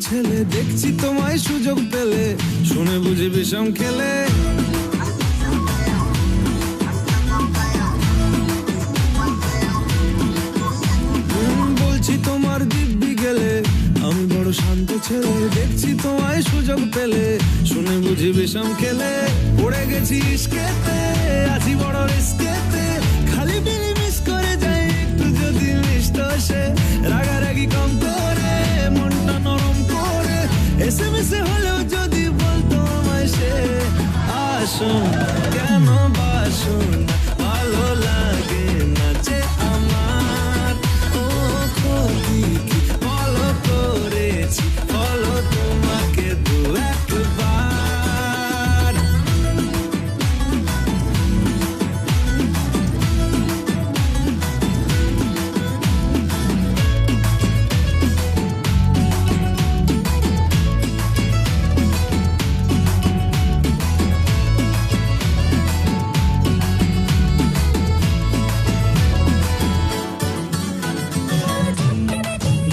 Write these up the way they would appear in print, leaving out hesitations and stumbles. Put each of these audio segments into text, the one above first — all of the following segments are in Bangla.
ছেলে, দেখছি তোমায় সুযোগ পেলে, শুনে বুঝি বিষম খেলে। বলছি তোমার দিব্যি গেলে, আমি বড় শান্ত ছেলে, দেখছি তোমায় সুযোগ পেলে, শুনে বুঝি বিষম খেলে। পড়ে গেছি ইস্কেতে, আছি বড় রিস্কেতে, খালি বিলি মিস করে যাই একটু যদি মিষ্ট সে। রাগারাগি কম করে, মনটা নরম করে, এসএমএসে হলেও যদি বলতো আমায় সে। আসুন কেন বাসুন, ভালো লাগে না যে আমার। ও ক্ষতি কি ফলো করেছি, ফলো তোমাকে দু একবার।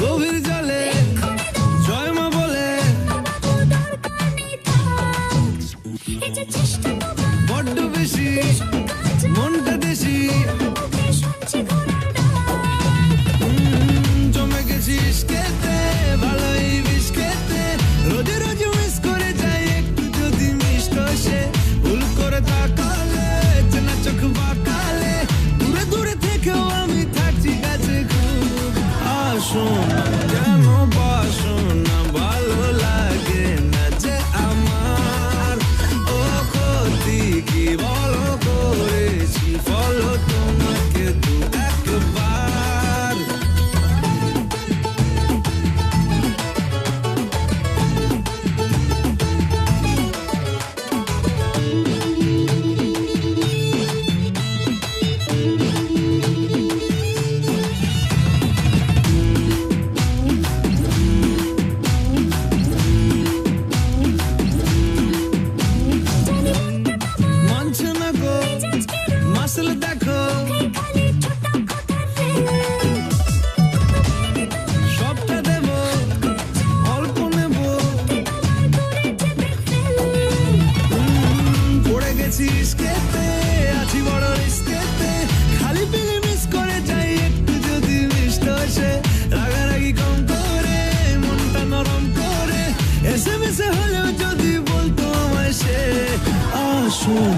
গভীর জলে জয় মা বলে, বড্ড বেশি মনটা দেশি। জমে গেছি ইস্কেতে, ভালোই বিষ খেতে, রোজে রোজ মিস করে যাই একটু যদি মিষ্ট সে। ভুল করে তাকালে, চেনা চোখ বাঁকালে, দূরে দূরে থেকেও আমি থাকছি কাছে খুব। আসুন কেন বাসুন না, ভালো লাগে না যে আমার। ও ক্ষতি কি বলো করেছি, ফলো তোমাকে দু একবার। মানছে না গো মাসল দেখো, সবটা দেব অল্প নেব। পড়ে গেছি ইস্কেতে, আছি বড় রিস্কেতে, খালি পেলে মিস করে যাই একটু যদি মিষ্ট সে। রাগারাগি কম করে, মনটা নরম করে, এসএমএসে হলেও যদি বলতো আমায় সে। আসুন